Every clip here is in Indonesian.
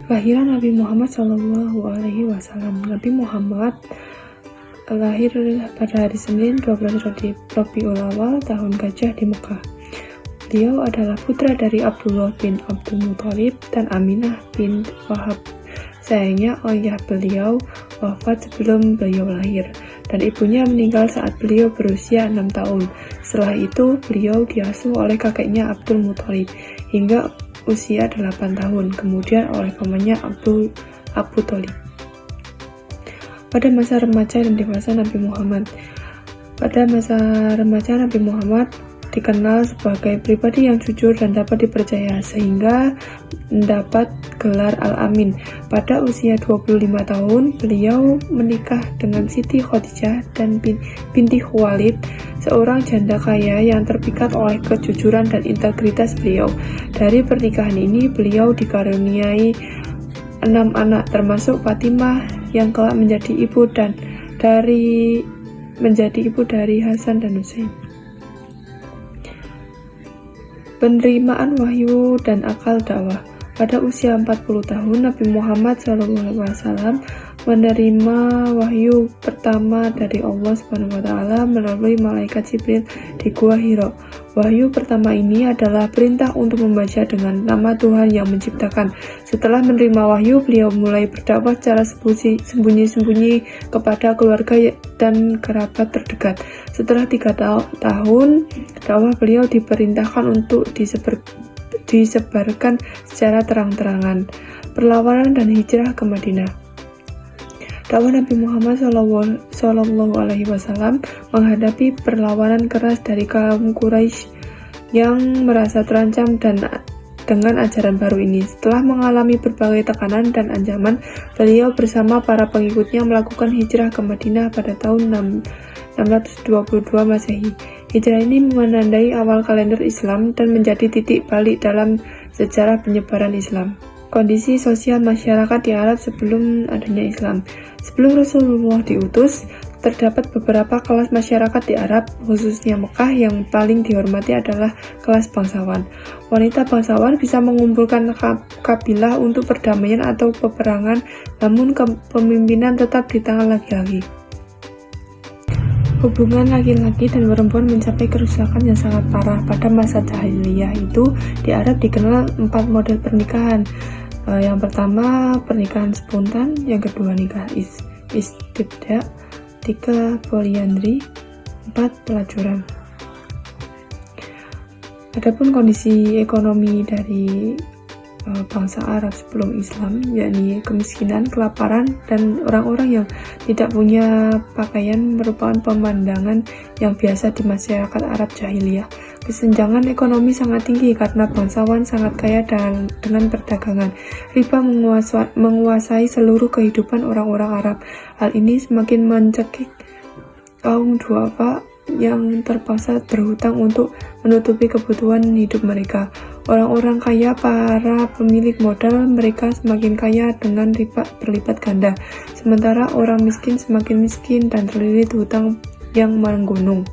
Lahiran Nabi Muhammad SAW. Nabi Muhammad lahir pada hari Senin 12 Rabiul Awal tahun Gajah di Mekah. Beliau adalah putra dari Abdullah bin Abdul Muthalib dan Aminah bin Wahab. Sayangnya ayah beliau wafat sebelum beliau lahir dan ibunya meninggal saat beliau berusia 6 tahun. Setelah itu beliau diasuh oleh kakeknya Abdul Muthalib hingga usia 8 tahun, kemudian oleh pamannya Abu Thalib. Pada masa remaja dan dewasa Nabi Muhammad. Pada masa remaja Nabi Muhammad dikenal sebagai pribadi yang jujur dan dapat dipercaya sehingga mendapat gelar Al-Amin. Pada usia 25 tahun, beliau menikah dengan Siti Khadijah dan binti Khuwailid, seorang janda kaya yang terpikat oleh kejujuran dan integritas beliau. Dari pernikahan ini, beliau dikaruniai 6 anak, termasuk Fatimah yang kelak menjadi ibu dari Hasan dan Husain. Penerimaan wahyu dan akal dakwah. Pada usia 40 tahun, Nabi Muhammad SAW menerima wahyu pertama dari Allah SWT melalui malaikat Jibril di Gua Hira. Wahyu pertama ini adalah perintah untuk membaca dengan nama Tuhan yang menciptakan. Setelah menerima wahyu, beliau mulai berdakwah secara sembunyi-sembunyi kepada keluarga dan kerabat terdekat. Setelah 3 tahun, dakwah beliau diperintahkan untuk disebarkan secara terang-terangan. Perlawanan dan hijrah ke Madinah. Dakwah Nabi Muhammad SAW menghadapi perlawanan keras dari kaum Quraisy yang merasa terancam dengan ajaran baru ini. Setelah mengalami berbagai tekanan dan ancaman, beliau bersama para pengikutnya melakukan hijrah ke Madinah pada tahun 622 Masehi. Hijrah ini menandai awal kalender Islam dan menjadi titik balik dalam sejarah penyebaran Islam. Kondisi sosial masyarakat di Arab sebelum adanya Islam. Sebelum Rasulullah diutus, terdapat beberapa kelas masyarakat di Arab, khususnya Mekah, yang paling dihormati adalah kelas bangsawan. Wanita bangsawan bisa mengumpulkan kabilah untuk perdamaian atau peperangan, namun kepemimpinan tetap di tangan laki-laki. Hubungan laki-laki dan perempuan mencapai kerusakan yang sangat parah. Pada masa jahiliyah itu, di Arab dikenal 4 model pernikahan. Yang pertama, pernikahan spontan. Yang kedua, nikah istibda. 3, poliandri. 4, pelacuran. Adapun kondisi ekonomi dari bangsa Arab sebelum Islam, yakni kemiskinan, kelaparan, dan orang-orang yang tidak punya pakaian merupakan pemandangan yang biasa di masyarakat Arab jahiliyah. Kesenjangan ekonomi sangat tinggi karena bangsawan sangat kaya dengan perdagangan. Riba menguasai seluruh kehidupan orang-orang Arab. Hal ini semakin mencekik kaum duafa yang terpaksa berhutang untuk menutupi kebutuhan hidup mereka. Orang-orang kaya, para pemilik modal, mereka semakin kaya dengan riba berlipat ganda. Sementara orang miskin semakin miskin dan terlilit hutang yang menggunung.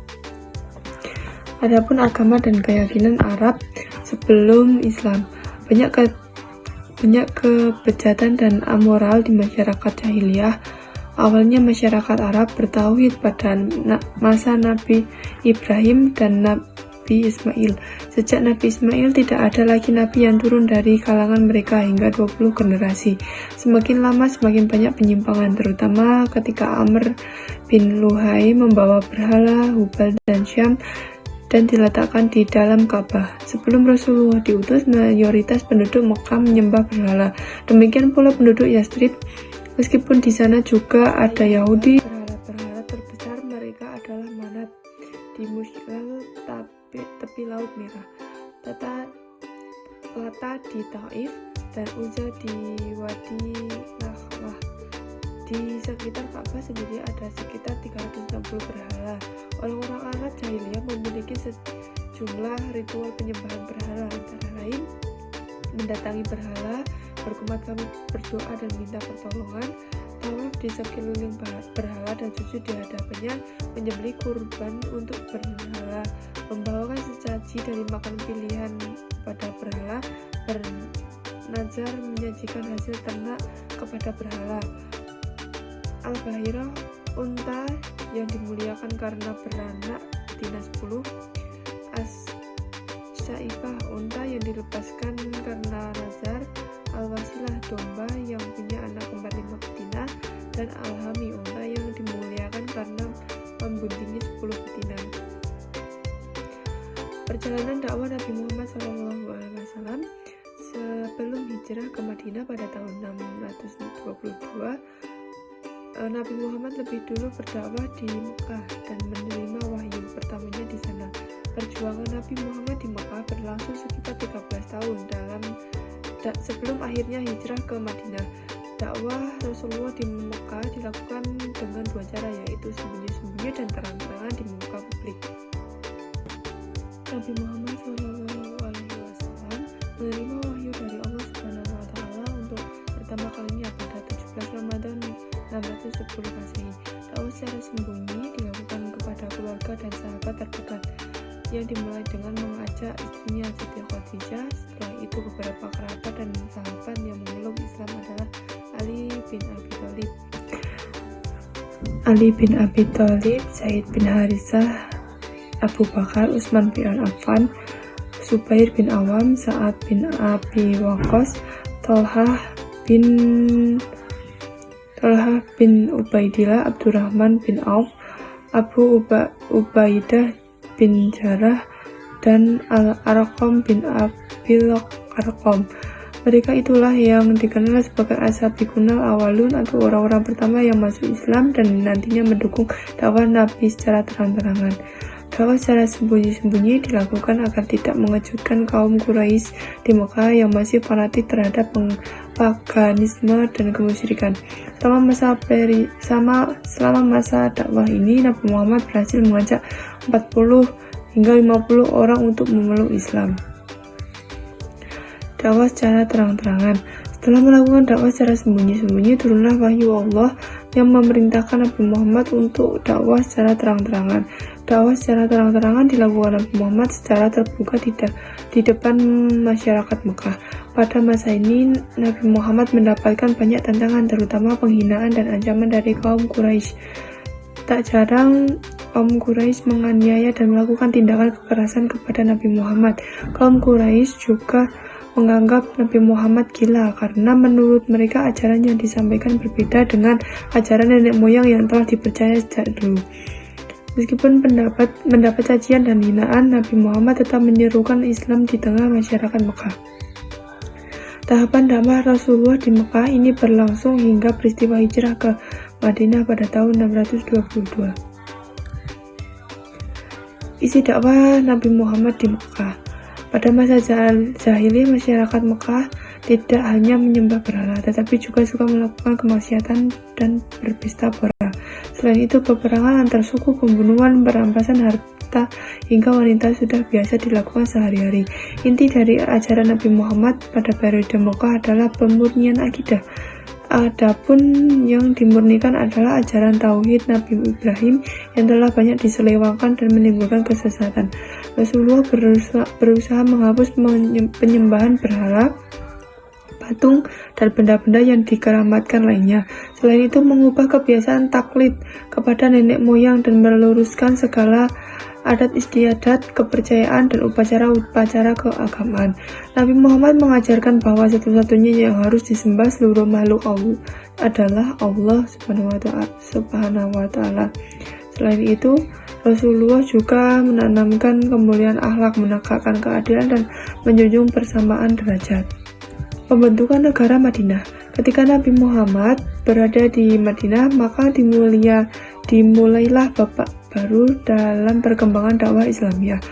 Adapun agama dan keyakinan Arab sebelum Islam, banyak kebejatan dan amoral di masyarakat jahiliyah. Awalnya masyarakat Arab bertauhid pada masa Nabi Ibrahim dan Nabi Ismail. Sejak Nabi Ismail tidak ada lagi nabi yang turun dari kalangan mereka hingga 20 generasi. Semakin lama semakin banyak penyimpangan, terutama ketika Amr bin Luhai membawa berhala Hubal dan Syam dan diletakkan di dalam Ka'bah. Sebelum Rasulullah diutus, mayoritas penduduk Mekah menyembah berhala. Demikian pula penduduk Yastrib. Meskipun di sana juga ada Yahudi, berhala-berhala terbesar mereka adalah Manat di Musyal, tepi Laut Merah, Lata di Taif, dan Uzza di Wadi Nakhlah. Di sekitar Ka'bah sendiri ada sekitar 360 berhala. Orang-orang Arab jahiliyah memiliki sejumlah ritual penyembahan berhala, antara lain mendatangi berhala, berkumandang berdoa dan minta pertolongan, tawaf di sekeliling berhala dan sujud di hadapannya, menyembelih kurban untuk berhala, membawakan sesaji dari makanan pilihan pada berhala, nazar menyajikan hasil ternak kepada berhala. Al-Bahirah, unta yang dimuliakan karena beranak betina 10. As-Syaifah, unta yang dilepaskan karena nazar. Al-Wasilah, domba yang punya anak kembar 5 betina. Dan Al-Hami, unta yang dimuliakan karena membuntingi 10 betina. Perjalanan dakwah Nabi Muhammad SAW sebelum hijrah ke Madinah pada tahun 622, Nabi Muhammad lebih dulu berdakwah di Mekah dan menerima wahyu pertamanya di sana. Perjuangan Nabi Muhammad di Mekah berlangsung sekitar 13 tahun sebelum akhirnya hijrah ke Madinah. Dakwah Rasulullah di Mekah dilakukan dengan 2 cara, yaitu sembunyi-sembunyi dan terang-terangan di muka publik. Nabi Muhammad SAW menerima wahyu dari Allah Subhanahu wa Ta'ala untuk pertama kalinya pada 17 Ramadan 610 Masehi. Dakwah secara sembunyi dilakukan kepada keluarga dan sahabat terdekat, yang dimulai dengan mengajak istrinya Siti Khadijah. Setelah itu beberapa kerabat dan sahabat yang memeluk Islam adalah Ali bin Abi Thalib, Zaid bin Harisah, Abu Bakar, Utsman bin Affan, Zubair bin Awam, Sa'ad bin Abi Waqqas, Thalhah bin Ubaidillah, Abdurrahman bin Auf, Abu Ubaidah bin Jarrah, dan Al-Arqam bin Abil Arqam. Mereka itulah yang dikenal sebagai As-Sabiqunal Awwalun, atau orang-orang pertama yang masuk Islam dan nantinya mendukung dakwah Nabi secara terang-terangan. Dakwah secara sembunyi-sembunyi dilakukan agar tidak mengejutkan kaum Quraisy di Mekah yang masih fanatik terhadap paganisme dan kemusyrikan. Selama masa dakwah ini, Nabi Muhammad berhasil mengajak 40 hingga 50 orang untuk memeluk Islam. Dakwah secara terang-terangan. Setelah melakukan dakwah secara sembunyi-sembunyi, turunlah wahyu Allah yang memerintahkan Nabi Muhammad untuk dakwah secara terang-terangan. Dakwah secara terang-terangan dilakukan Nabi Muhammad secara terbuka di depan masyarakat Mekah. Pada masa ini, Nabi Muhammad mendapatkan banyak tantangan, terutama penghinaan dan ancaman dari kaum Quraisy. Tak jarang kaum Quraisy menganiaya dan melakukan tindakan kekerasan kepada Nabi Muhammad. Kaum Quraisy juga menganggap Nabi Muhammad gila karena menurut mereka ajaran yang disampaikan berbeda dengan ajaran nenek moyang yang telah dipercaya sejak dulu. Meskipun mendapat cacian dan hinaan, Nabi Muhammad tetap menyerukan Islam di tengah masyarakat Mekah. Tahapan dakwah Rasulullah di Mekah ini berlangsung hingga peristiwa hijrah ke Madinah pada tahun 622. Isi dakwah Nabi Muhammad di Mekah. Pada masa jahiliyah, masyarakat Mekah tidak hanya menyembah berhala, tetapi juga suka melakukan kemaksiatan dan berpesta pora. Selain itu, peperangan antar suku, pembunuhan, perampasan harta hingga wanita sudah biasa dilakukan sehari-hari. Inti dari ajaran Nabi Muhammad pada periode Mekah adalah pemurnian akidah. Adapun yang dimurnikan adalah ajaran tauhid Nabi Ibrahim yang telah banyak diselewengkan dan menimbulkan kesesatan. Rasulullah berusaha menghapus penyembahan berhala, patung, dan benda-benda yang dikeramatkan lainnya. Selain itu, mengubah kebiasaan taklid kepada nenek moyang dan meluruskan segala adat istiadat, kepercayaan, dan upacara-upacara keagamaan. Nabi Muhammad mengajarkan bahwa satu-satunya yang harus disembah seluruh makhluk Allah adalah Allah Subhanahu wa Ta'ala. Selain itu, Rasulullah juga menanamkan kemuliaan akhlak, menegakkan keadilan, dan menjunjung persamaan derajat. Pembentukan negara Madinah. Ketika Nabi Muhammad berada di Madinah, maka dimulailah babak baru dalam perkembangan dakwah Islamiyah.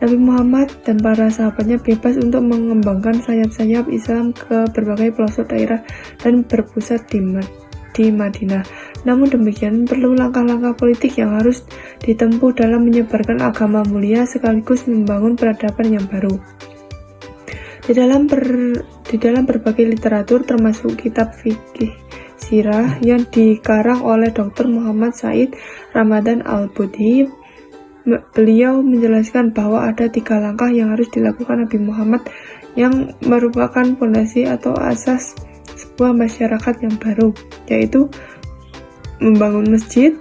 Nabi Muhammad dan para sahabatnya bebas untuk mengembangkan sayap-sayap Islam ke berbagai pelosok daerah dan berpusat di Madinah. Namun demikian, perlu langkah-langkah politik yang harus ditempuh dalam menyebarkan agama mulia sekaligus membangun peradaban yang baru. Di dalam berbagai literatur, termasuk kitab fikih sirah yang dikarang oleh Dr. Muhammad Said Ramadan Al-Budhi, beliau menjelaskan bahwa ada 3 langkah yang harus dilakukan Nabi Muhammad yang merupakan fondasi atau asas sebuah masyarakat yang baru, yaitu membangun masjid,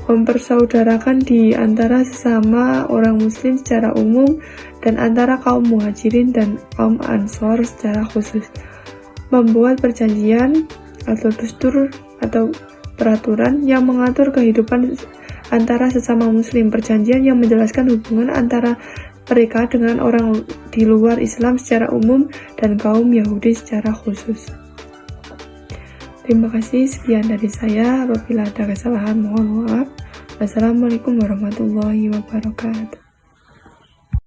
mempersaudarakan di antara sesama orang muslim secara umum, dan antara kaum muhajirin dan kaum ansor secara khusus, membuat perjanjian atau dustur atau peraturan yang mengatur kehidupan antara sesama muslim, perjanjian yang menjelaskan hubungan antara mereka dengan orang di luar Islam secara umum dan kaum Yahudi secara khusus. Terima kasih, sekian dari saya. Apabila ada kesalahan mohon maaf. Wassalamualaikum warahmatullahi wabarakatuh.